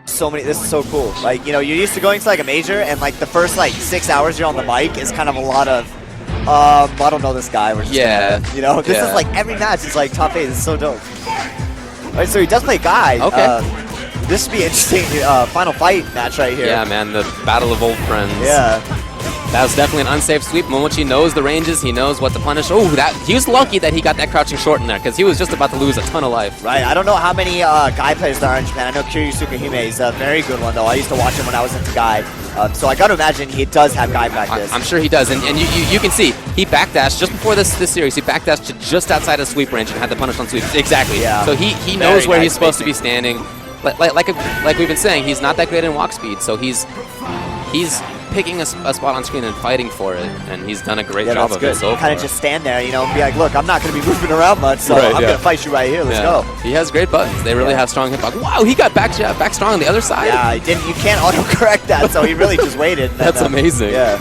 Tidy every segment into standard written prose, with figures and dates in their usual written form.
So many. This is so cool. Like, you know, you're used to going to like a major, and like the first like 6 hours you're on the mic is kind of a lot of. I don't know this guy. We're just gonna, you know, this is like every match is like top 8. This is so dope. All right, so he does play Guy. Okay. This should be an interesting final fight match right here. Yeah, man, the battle of old friends. Yeah. That was definitely an unsafe sweep. Momochi knows the ranges. He knows what to punish. Oh, he was lucky that he got that crouching short in there because he was just about to lose a ton of life. Right. I don't know how many Guy players there are in Japan. I know Kiryu Sukahime is a very good one, though. I used to watch him when I was into Guy. So I got to imagine he does have Guy practice. I'm sure he does. And you can see, he backdashed just before this series. He backdashed to just outside of sweep range and had the punish on sweeps. Exactly. Yeah. So he knows where he's supposed to be standing. Like we've been saying, he's not that great in walk speed. So he's picking a spot on screen and fighting for it, and he's done a great job of it so far. Kind of just stand there, you know, and be like, look, I'm not going to be moving around much, so I'm going to fight you right here. Let's go. He has great buttons. They really have strong hitbox. Wow, he got back strong on the other side. Yeah, he didn't. You can't auto-correct that, so he really just waited. And That's amazing. Yeah.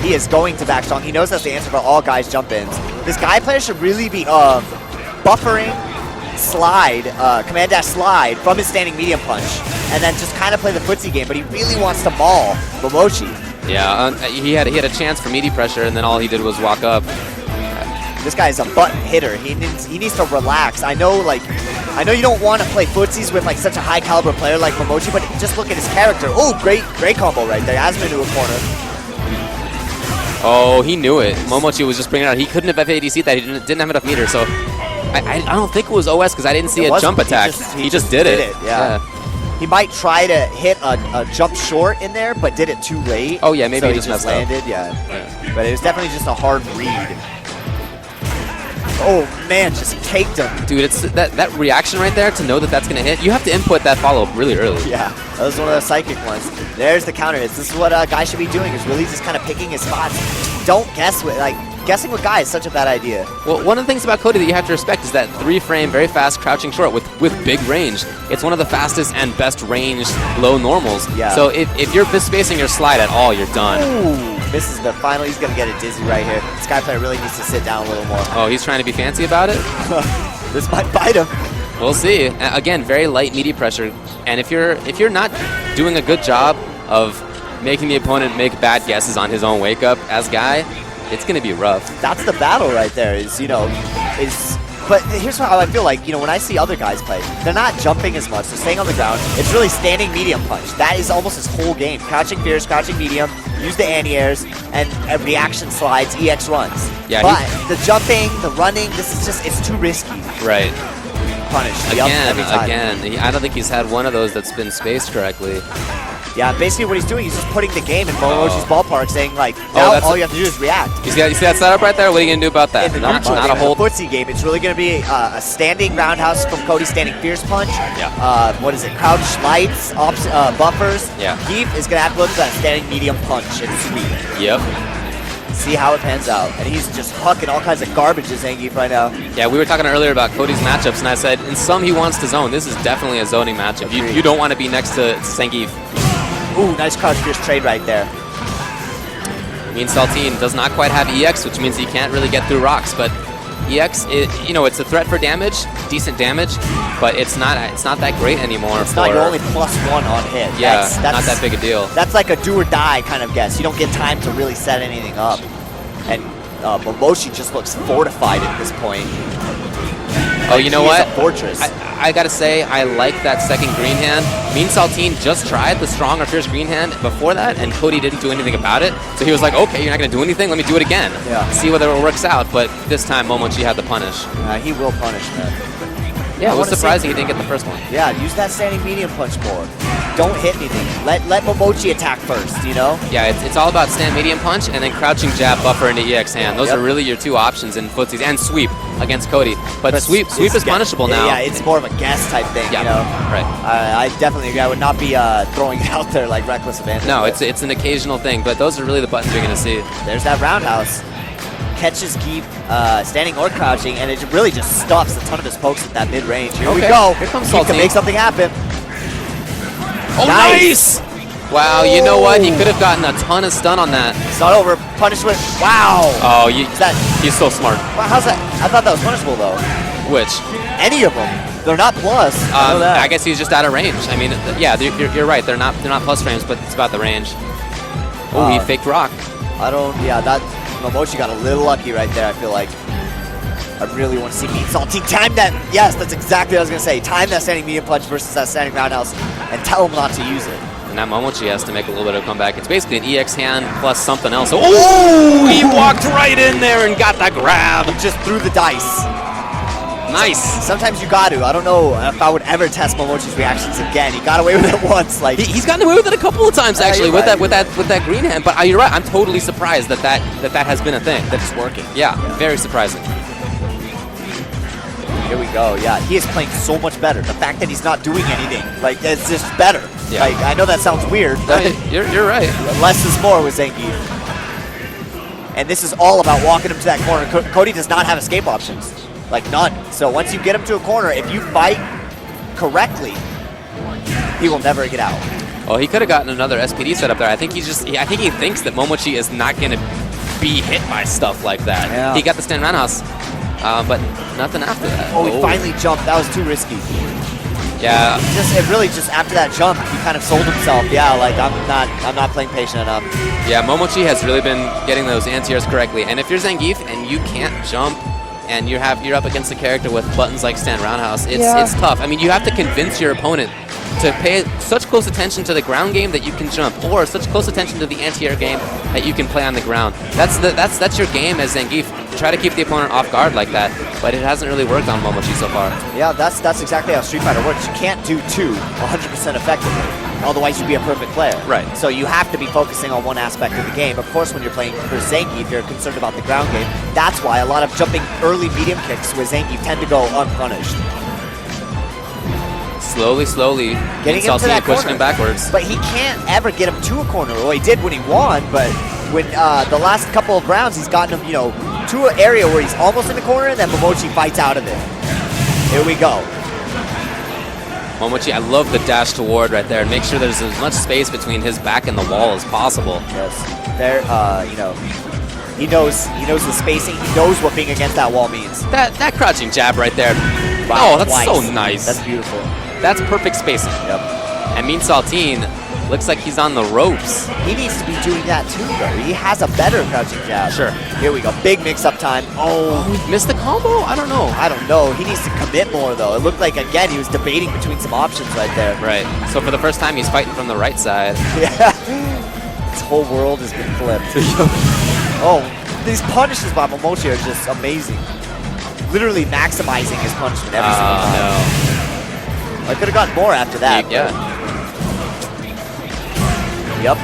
He is going to back strong. He knows that's the answer for all Guy's jump-ins. This Guy player should really be buffering slide, command dash slide from his standing medium punch, and then just kind of play the footsie game, but he really wants to maul Momochi. Yeah, he had a chance for meaty pressure, and then all he did was walk up. This guy is a button hitter. He needs to relax. I know you don't want to play footsies with like such a high caliber player like Momochi, but just look at his character. Oh, great combo right there. Has him into a corner. Oh, he knew it. Momochi was just bringing it out. He couldn't have FADC'd that. He didn't have enough meter, so I don't think it was OS because I didn't see a jump attack. He just did it. Yeah. He might try to hit a jump short in there, but did it too late. Oh yeah, maybe so he just landed. Up. Yeah. But it was definitely just a hard read. Oh man, just caked him. Dude, it's that reaction right there to know that that's gonna hit. You have to input that follow-up really early. Yeah, that was one of the psychic ones. There's the counter hits. This is what a guy should be doing, is really just kind of picking his spots. Don't guess with, guessing with Guy is such a bad idea. Well, one of the things about Cody that you have to respect is that 3-frame, very fast crouching short with big range. It's one of the fastest and best ranged low normals. Yeah. So if you're misspacing your slide at all, you're done. Ooh, this is the final. He's going to get it dizzy right here. This guy player really needs to sit down a little more. Oh, he's trying to be fancy about it? This might bite him. We'll see. Again, very light meaty pressure. And if you're not doing a good job of making the opponent make bad guesses on his own wake up as Guy, it's going to be rough. That's the battle right there, but here's how I feel like, when I see other guys play, they're not jumping as much, they're staying on the ground. It's really standing medium punch. That is almost his whole game. Crouching fierce, crouching medium, use the anti-airs, and reaction slides, EX runs. Yeah, but the jumping, the running, it's too risky. Right. Punish. Again, I don't think he's had one of those that's been spaced correctly. Yeah, basically what he's doing, he's just putting the game in Momochi's ballpark, saying now all you have to do is react. You see that setup right there? What are you going to do about that? Not a whole footsie game. It's really going to be a standing roundhouse from Cody, standing fierce punch. Yeah. What is it? Crouch lights, buffers. Yeah. Zangief is going to have to look for that standing medium punch and sweep. Yep. See how it pans out. And he's just hucking all kinds of garbage to Zangief right now. Yeah, we were talking earlier about Cody's matchups, and I said, in some he wants to zone. This is definitely a zoning matchup. You don't want to be next to Zangief. Ooh, nice crouch fierce trade right there. Mean Saltine does not quite have EX, which means he can't really get through rocks, but EX, it's a threat for damage, decent damage, but it's not that great anymore. It's not your only +1 on hit. Yeah, that's not that big a deal. That's like a do or die kind of guess. You don't get time to really set anything up. And Momochi just looks fortified at this point. Oh, you know what? He's a fortress. I gotta say, I like that second green hand. Mean Saltine just tried the strong or fierce green hand before that, and Cody didn't do anything about it. So he was like, okay, you're not gonna do anything? Let me do it again. Yeah. See whether it works out, but this time Momochi had the punish. He will punish, man. Yeah, it was surprising he didn't get the first one. Yeah, use that standing medium punch more. Don't hit anything. Let Momochi attack first, Yeah, it's all about stand medium punch and then crouching jab buffer into EX hand. Those are really your two options in footsies, and sweep against Cody. But sweep is punishable now. Yeah, it's more of a guess type thing, Right. I definitely agree. I would not be throwing it out there like reckless abandon. No, it's an occasional thing, but those are really the buttons you're going to see. There's that roundhouse. Catches Keep standing or crouching, and it really just stuffs a ton of his pokes at that mid-range. Here we go. Here comes Keep Saltine. can make something happen. Oh, nice! Wow, you know what? He could have gotten a ton of stun on that. It's not over. Punishment. Wow. Oh, he's so smart. Well, how's that? I thought that was punishable, though. Which? Any of them. They're not plus. I know that. I guess he's just out of range. I mean, yeah, you're right. They're not plus frames, but it's about the range. Oh, he faked rock. Yeah, that Momochi got a little lucky right there, I feel like. I really want to see Mean Saltine time that. Yes, that's exactly what I was going to say. Time that standing medium punch versus that standing roundhouse and tell him not to use it. And now Momochi has to make a little bit of a comeback. It's basically an EX hand plus something else. Oh, he walked right in there and got the grab. He just threw the dice. Nice. Sometimes you got to. I don't know if I would ever test Momochi's reactions again. He got away with it once. Like he's gotten away with it a couple of times actually with that green hand. But you're right. I'm totally surprised that has been a thing. That it's working. Yeah, very surprising. Here we go. Yeah, he is playing so much better. The fact that he's not doing anything, like, it's just better. Yeah. Like, I know that sounds weird, but you're right. Less is more with Zangief. And this is all about walking him to that corner. Cody does not have escape options. Like, none. So once you get him to a corner, if you fight correctly, he will never get out. Oh, he could have gotten another SPD set up there. I think he thinks that Momochi is not going to be hit by stuff like that. Yeah. He got the stand roundhouse. But nothing after that. Oh, he finally jumped. That was too risky. Yeah. It really just after that jump, he kind of sold himself. Yeah, like I'm not playing patient enough. Yeah, Momochi has really been getting those anti-airs correctly. And if you're Zangief and you can't jump and you're up against a character with buttons like stand roundhouse, it's tough. I mean, you have to convince your opponent to pay such close attention to the ground game that you can jump, or such close attention to the anti-air game that you can play on the ground. That's your game as Zangief. Try to keep the opponent off guard like that, but it hasn't really worked on Momochi so far. Yeah, that's exactly how Street Fighter works. You can't do two 100% effectively, otherwise you'd be a perfect player. Right. So you have to be focusing on one aspect of the game. Of course, when you're playing for Zangief, you're concerned about the ground game. That's why a lot of jumping early medium kicks with Zangief tend to go unpunished. Slowly getting him to that pushing corner. Him backwards. But he can't ever get him to a corner. Well, he did when he won, but when the last couple of rounds, he's gotten him, to an area where he's almost in the corner, and then Momochi fights out of it. Here we go. Momochi, I love the dash toward right there, and make sure there's as much space between his back and the wall as possible. Yes. There, he knows the spacing. He knows what being against that wall means. That crouching jab right there. Wow, oh, that's twice. so nice. That's beautiful. That's perfect spacing. Yep. And Mean Saltine looks like he's on the ropes. He needs to be doing that too, though. He has a better crouching jab. Sure. Here we go. Big mix-up time. Oh, he missed the combo? I don't know. I don't know. He needs to commit more, though. It looked like, again, he was debating between some options right there. Right. So for the first time, he's fighting from the right side. Yeah. His whole world has been flipped. Oh, these punishes by Momochi are just amazing. Literally maximizing his punishment every single time. No. I could have gotten more after that. Yeah. Yep.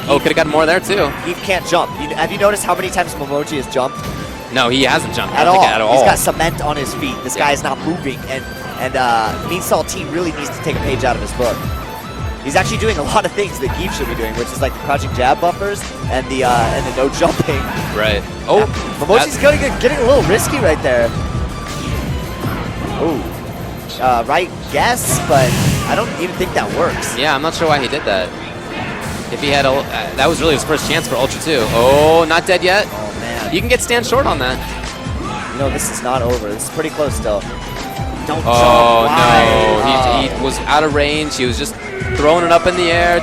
Oh, could have gotten more there too. He can't jump. Have you noticed how many times Momochi has jumped? No, he hasn't jumped At all. At all. He's got cement on his feet. This guy is not moving, and Mean Saltine really needs to take a page out of his book. He's actually doing a lot of things that Geef should be doing, which is like the crouching jab buffers and the no jumping. Right. Oh, Momochi's getting a little risky right there. Oh. Right guess, but I don't even think that works. Yeah, I'm not sure why he did that. If he had that was really his first chance for Ultra 2. Oh, not dead yet. Oh, man. You can get stand short on that. This is not over. This is pretty close still. Don't jump. Oh, no. He was out of range. He was just throwing it up in the air.